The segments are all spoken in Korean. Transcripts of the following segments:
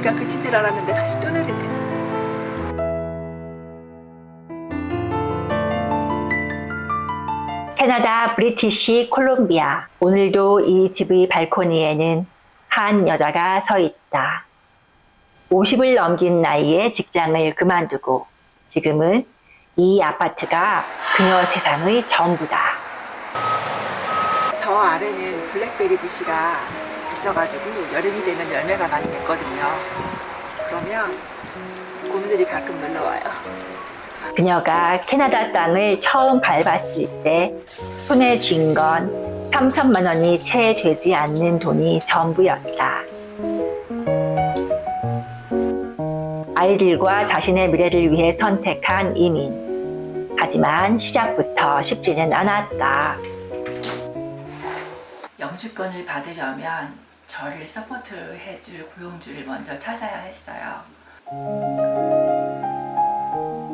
비가 그친 줄 알았는데 다시 또 내리네. 캐나다 브리티시 콜롬비아. 오늘도 이 집의 발코니에는 한 여자가 서 있다. 50을 넘긴 나이에 직장을 그만두고 지금은 이 아파트가 그녀 세상의 전부다. 저 아래는 블랙베리 부시가 있어가지고 여름이 되면 열매가 많이 맺거든요. 그러면 곰들이 가끔 놀러 와요. 그녀가 캐나다 땅을 처음 밟았을 때 손에 쥔 건 3천만 원이 채 되지 않는 돈이 전부였다. 아이들과 자신의 미래를 위해 선택한 이민. 하지만 시작부터 쉽지는 않았다. 영주권을 받으려면 저를 서포트해줄 고용주를 먼저 찾아야 했어요.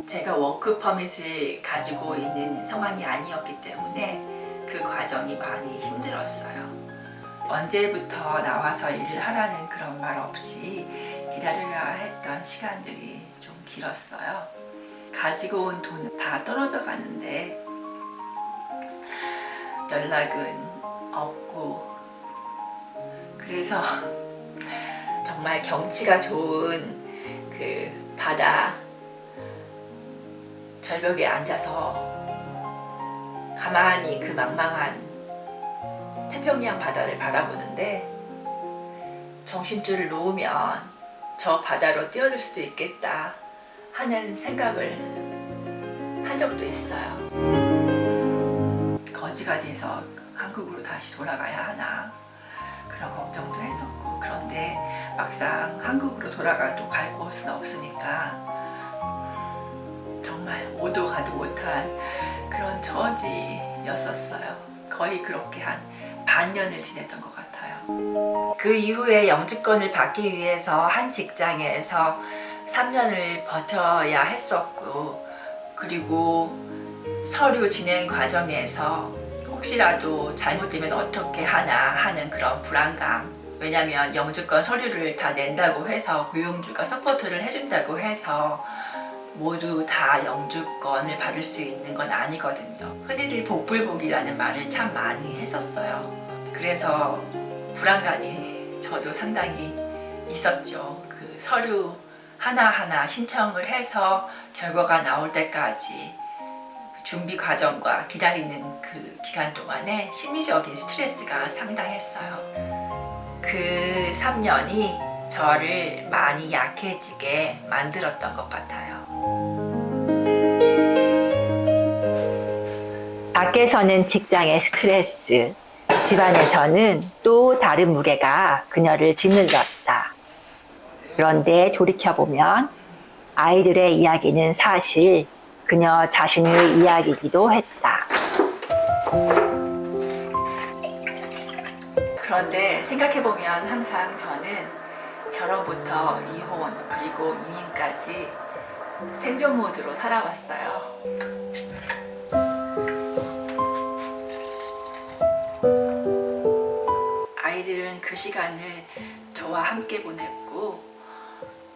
제가 워크 퍼밋을 가지고 있는 상황이 아니었기 때문에 그 과정이 많이 힘들었어요. 언제부터 나와서 일을 하라는 그런 말 없이 기다려야 했던 시간들이 좀 길었어요. 가지고 온 돈은 다 떨어져 가는데 연락은 없고, 그래서 정말 경치가 좋은 그 바다 절벽에 앉아서 가만히 그 망망한 태평양 바다를 바라보는데 정신줄을 놓으면 저 바다로 뛰어들 수도 있겠다 하는 생각을 한 적도 있어요. 거지가 돼서 한국으로 다시 돌아가야 하나 그런 걱정도 했었고, 그런데 막상 한국으로 돌아가도 갈 곳은 없으니까 정말 오도 가도 못한 그런 처지였었어요. 거의 그렇게 한 반년을 지냈던 것 같아요. 그 이후에 영주권을 받기 위해서 한 직장에서 3년을 버텨야 했었고, 그리고 서류 진행 과정에서 혹시라도 잘못되면 어떻게 하나 하는 그런 불안감. 왜냐하면 영주권 서류를 다 낸다고 해서 고용주가 서포트를 해준다고 해서 모두 다 영주권을 받을 수 있는 건 아니거든요. 흔히들 복불복이라는 말을 참 많이 했었어요. 그래서 불안감이 저도 상당히 있었죠. 그 서류 하나하나 신청을 해서 결과가 나올 때까지 준비 과정과 기다리는 그 기간 동안에 심리적인 스트레스가 상당했어요. 그 3년이 저를 많이 약해지게 만들었던 것 같아요. 밖에서는 직장의 스트레스, 집안에서는 또 다른 무게가 그녀를 짓눌렀다. 그런데 돌이켜보면 아이들의 이야기는 사실 그녀 자신의 이야기이기도 했다. 그런데 생각해보면 항상 저는 결혼부터 이혼 그리고 이민까지 생존 모드로 살아왔어요. 아이들은 그 시간을 저와 함께 보냈고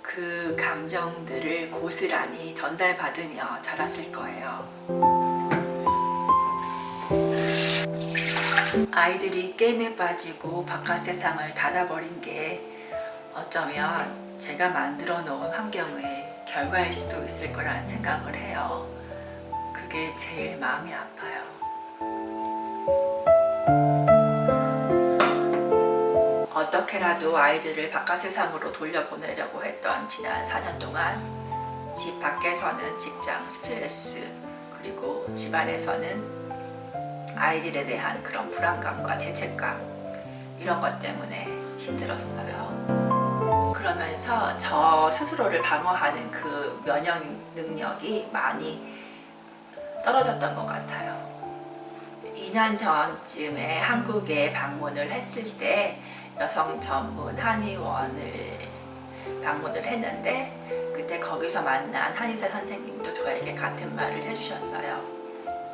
그 감정들을 고스란히 전달받으며 자랐을 거예요. 아이들이 게임에 빠지고 바깥 세상을 닫아버린 게 어쩌면 제가 만들어 놓은 환경의 결과일 수도 있을 거라는 생각을 해요. 그게 제일 마음이 아파요. 어떻게라도 아이들을 바깥 세상으로 돌려보내려고 했던 지난 4년 동안 집 밖에서는 직장 스트레스, 그리고 집안에서는 아이들에 대한 그런 불안감과 죄책감, 이런 것 때문에 힘들었어요. 그러면서 저 스스로를 방어하는 그 면역 능력이 많이 떨어졌던 것 같아요. 2년 전쯤에 한국에 방문을 했을 때 여성 전문 한의원을 방문을 했는데, 그때 거기서 만난 한의사 선생님도 저에게 같은 말을 해주셨어요.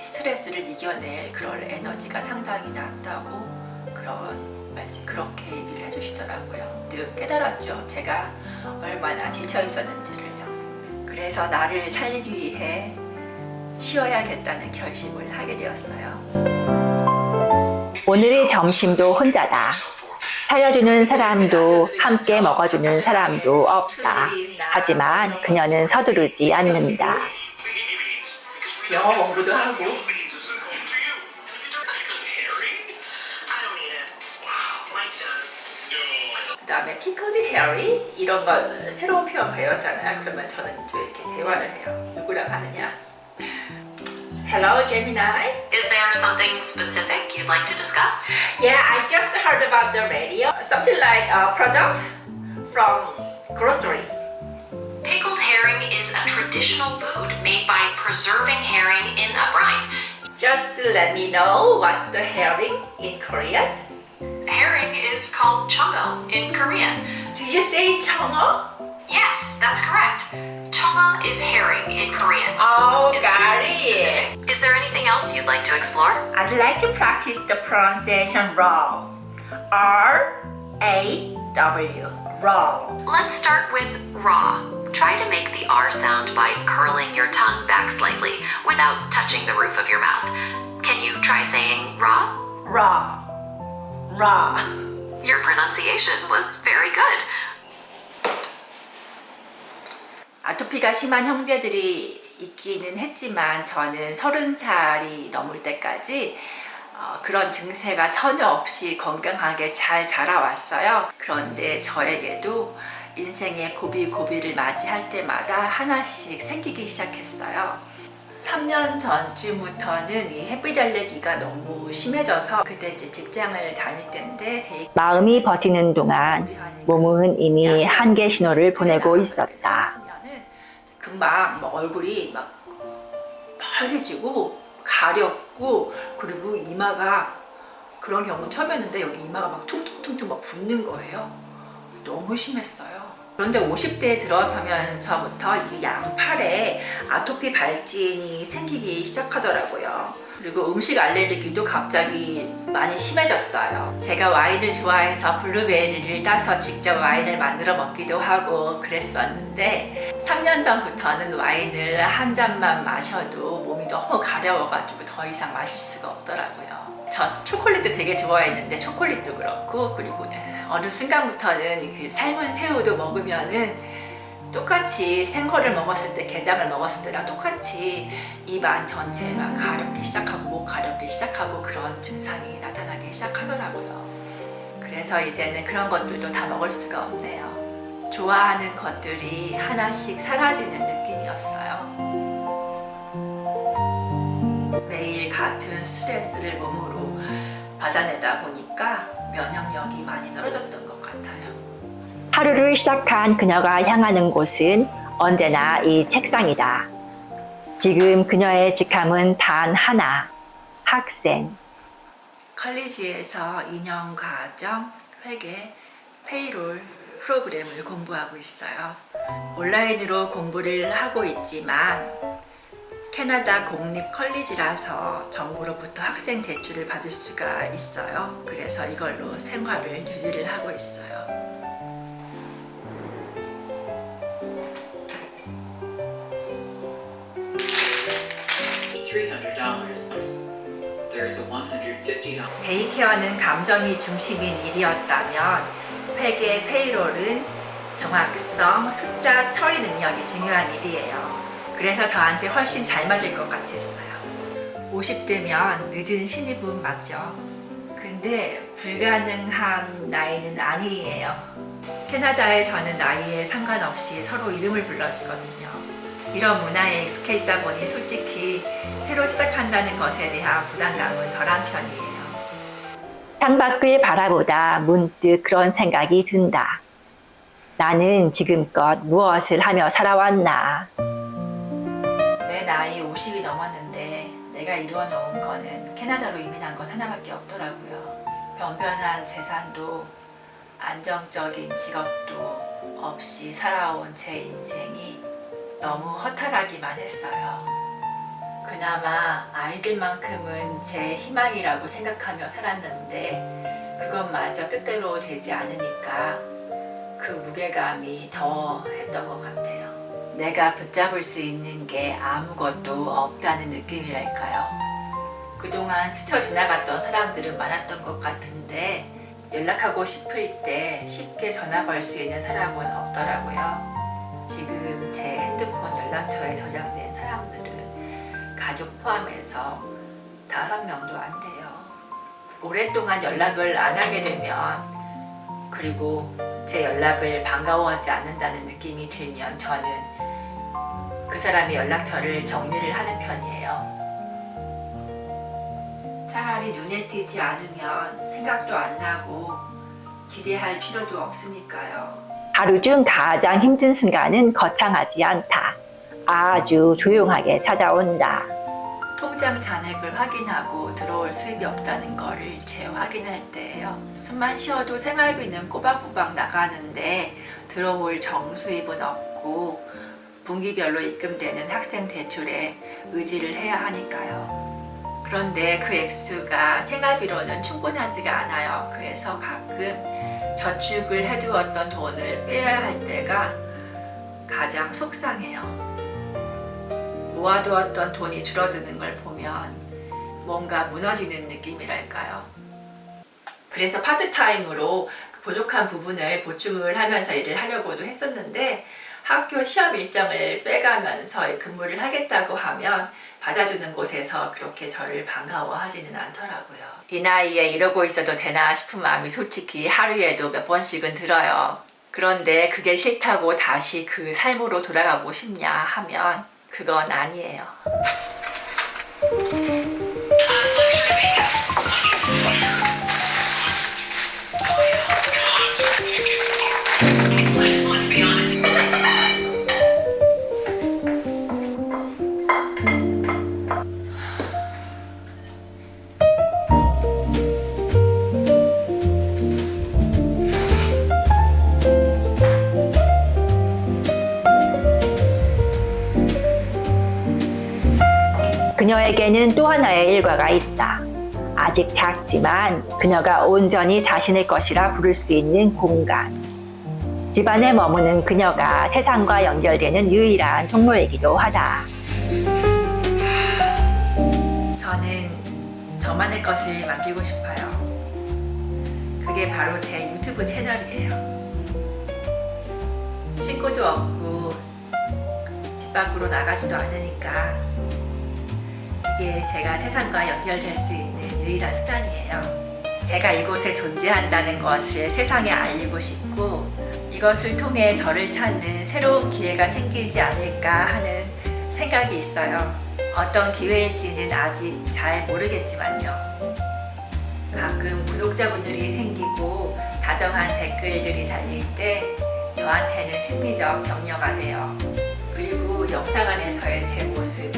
스트레스를 이겨낼 그런 에너지가 상당히 낮다고 그런 그렇게 얘기를 해주시더라고요. 늘 깨달았죠. 제가 얼마나 지쳐 있었는지를요. 그래서 나를 살리기 위해 쉬어야겠다는 결심을 하게 되었어요. 오늘의 점심도 혼자다. 살려주는 사람도 함께 먹어주는 사람도 없다. 하지만 그녀는 서두르지 않는다. 영어 공부도 하고 그다음에 pickled herring 이런 거 새로운 표현 배웠잖아요. 그러면 저는 이제 이렇게 대화를 해요. 누구랑 하느냐? Hello, Gemini. Is there something specific you'd like to discuss? Yeah, I just heard about the radio. Something like a product from grocery. Pickled herring is a traditional food made by preserving herring in a brine. Just to let me know what's the herring in Korean. Herring is called chongo in Korean. Did you say 청어? Yes, that's correct. Chongo is herring in Korean. Oh, Is there got anything it. specific? Is there anything else you'd like to explore? I'd like to practice the pronunciation raw. R-A-W. Raw. Let's start with raw. Try to make the R sound by curling your tongue back slightly without touching the roof of your mouth. Can you try saying raw? Raw. Raw. Your pronunciation was very good. 아토피가 심한 형제들이 있기는 했지만 저는 30살이 넘을 때까지 그런 증세가 전혀 없이 건강하게 잘 자라왔어요. 그런데 저에게도 인생의 고비고비를 맞이할 때마다 하나씩 생기기 시작했어요. 3년 전쯤부터는 이 햇빛 알레르기가 너무 심해져서 그때 이제 직장을 다닐 때인데 마음이 버티는 동안 몸은 이미 한계 신호를 보내고 있었다. 금방 막 얼굴이 막 빨개지고 가렵고 그리고 이마가 그런 경우는 처음이었는데 여기 이마가 막 퉁퉁퉁퉁 막 붓는 거예요. 너무 심했어요. 그런데 50대에 들어서면서부터 이 양팔에 아토피 발진이 생기기 시작하더라고요. 그리고 음식 알레르기도 갑자기 많이 심해졌어요. 제가 와인을 좋아해서 블루베리를 따서 직접 와인을 만들어 먹기도 하고 그랬었는데 3년 전부터는 와인을 한 잔만 마셔도 몸이 너무 가려워가지고 더 이상 마실 수가 없더라고요. 저 초콜릿도 되게 좋아했는데 초콜릿도 그렇고 그리고 어느 순간부터는 그 삶은 새우도 먹으면은 똑같이 생거를 먹었을 때 게장을 먹었을 때랑 똑같이 입안 전체만 가렵기 시작하고 목 가렵기 시작하고 그런 증상이 나타나기 시작하더라고요. 그래서 이제는 그런 것들도 다 먹을 수가 없네요. 좋아하는 것들이 하나씩 사라지는 느낌이었어요. 매일 같은 스트레스를 몸으로 받아내다 보니까 면역력이 많이 떨어졌던 것 같아요. 하루를 시작한 그녀가 향하는 곳은 언제나 이 책상이다. 지금 그녀의 직함은 단 하나, 학생. 컬리지에서 2년 과정 회계 페이롤 프로그램을 공부하고 있어요. 온라인으로 공부를 하고 있지만 캐나다 공립 컬리지라서 정부로부터 학생 대출을 받을 수가 있어요. 그래서 이걸로 생활을 유지를 하고 있어요. There's a $150. 데이케어는 감정이 중심인 일이었다면 회계 페이롤은 정확성, 숫자 처리 능력이 중요한 일이에요. 그래서 저한테 훨씬 잘 맞을 것 같았어요. 50대면 늦은 신입은 맞죠. 근데 불가능한 나이는 아니에요. 캐나다에서는 나이에 상관없이 서로 이름을 불러주거든요. 이런 문화에 익숙해지다 보니 솔직히 새로 시작한다는 것에 대한 부담감은 덜한 편이에요. 창밖을 바라보다 문득 그런 생각이 든다. 나는 지금껏 무엇을 하며 살아왔나? 내 나이 50이 넘었는데 내가 이루어놓은 거는 캐나다로 이민한 것 하나밖에 없더라고요. 변변한 재산도 안정적인 직업도 없이 살아온 제 인생이 너무 허탈하기만 했어요. 그나마 아이들만큼은 제 희망이라고 생각하며 살았는데 그것마저 뜻대로 되지 않으니까 그 무게감이 더 했던 것 같아요. 내가 붙잡을 수 있는 게 아무것도 없다는 느낌이랄까요. 그동안 스쳐 지나갔던 사람들은 많았던 것 같은데 연락하고 싶을 때 쉽게 전화 걸 수 있는 사람은 없더라고요. 지금 제 핸드폰 연락처에 저장된 사람들은 가족 포함해서 5명도 안 돼요. 오랫동안 연락을 안 하게 되면, 그리고 제 연락을 반가워하지 않는다는 느낌이 들면 저는 그 사람의 연락처를 정리를 하는 편이에요. 차라리 눈에 띄지 않으면 생각도 안 나고 기대할 필요도 없으니까요. 하루 중 가장 힘든 순간은 거창하지 않다. 아주 조용하게 찾아온다. 통장 잔액을 확인하고 들어올 수입이 없다는 거를 재확인할 때예요. 숨만 쉬어도 생활비는 꼬박꼬박 나가는데 들어올 정수입은 없고 분기별로 입금되는 학생 대출에 의지를 해야 하니까요. 그런데 그 액수가 생활비로는 충분하지가 않아요. 그래서 가끔 저축을 해두었던 돈을 빼야 할 때가 가장 속상해요. 모아두었던 돈이 줄어드는 걸 보면 뭔가 무너지는 느낌이랄까요. 그래서 파트타임으로 부족한 부분을 보충을 하면서 일을 하려고도 했었는데 학교 시험 일정을 빼가면서 근무를 하겠다고 하면 받아주는 곳에서 그렇게 저를 반가워하지는 않더라고요. 이 나이에 이러고 있어도 되나 싶은 마음이 솔직히 하루에도 몇 번씩은 들어요. 그런데 그게 싫다고 다시 그 삶으로 돌아가고 싶냐 하면 그건 아니에요. 그녀에게는 또 하나의 일과가 있다. 아직 작지만 그녀가 온전히 자신의 것이라 부를 수 있는 공간. 집안에 머무는 그녀가 세상과 연결되는 유일한 통로이기도 하다. 저는 저만의 것을 만들고 싶어요. 그게 바로 제 유튜브 채널이에요. 친구도 없고 집 밖으로 나가지도 않으니까 이게 제가 세상과 연결될 수 있는 유일한 수단이에요. 제가 이곳에 존재한다는 것을 세상에 알리고 싶고 이것을 통해 저를 찾는 새로운 기회가 생기지 않을까 하는 생각이 있어요. 어떤 기회일지는 아직 잘 모르겠지만요. 가끔 구독자분들이 생기고 다정한 댓글들이 달릴 때 저한테는 심리적 격려가 돼요. 그리고 영상 안에서의 제 모습,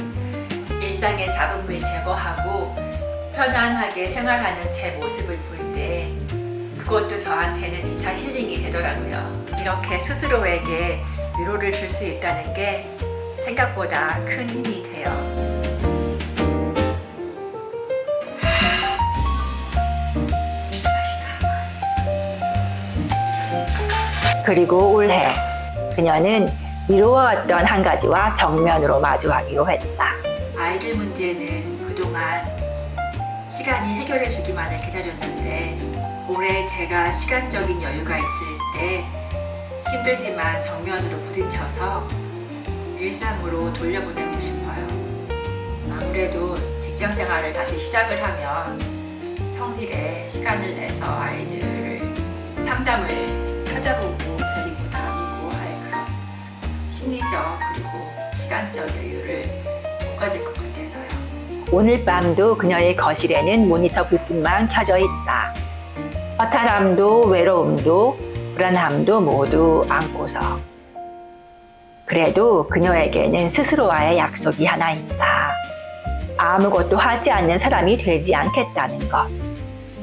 일상의 잡음을 제거하고 편안하게 생활하는 제 모습을 볼 때 그것도 저한테는 2차 힐링이 되더라고요. 이렇게 스스로에게 위로를 줄 수 있다는 게 생각보다 큰 힘이 돼요. 그리고 올해 그녀는 미루어왔던 한 가지와 정면으로 마주하기로 했다. 아이들 문제는 그동안 시간이 해결해 주기만을 기다렸는데 올해 제가 시간적인 여유가 있을 때 힘들지만 정면으로 부딪혀서 일상으로 돌려보내고 싶어요. 아무래도 직장 생활을 다시 시작을 하면 평일에 시간을 내서 아이들을 상담을 찾아보고 데리고 다니고 할 그런 심리적 그리고 시간적 여유를 못 가질 것 같아서요. 오늘 밤도 그녀의 거실에는 모니터 불빛만 켜져 있다. 허탈함도 외로움도 불안함도 모두 안고서. 그래도 그녀에게는 스스로와의 약속이 하나 있다. 아무것도 하지 않는 사람이 되지 않겠다는 것.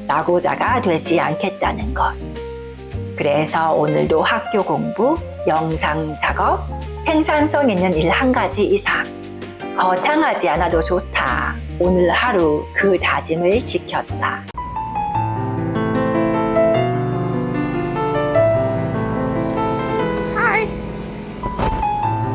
낙오자가 되지 않겠다는 것. 그래서 오늘도 학교 공부, 영상 작업, 생산성 있는 일 한 가지 이상 거창하지 않아도 좋다. 오늘 하루 그 다짐을 지켰다.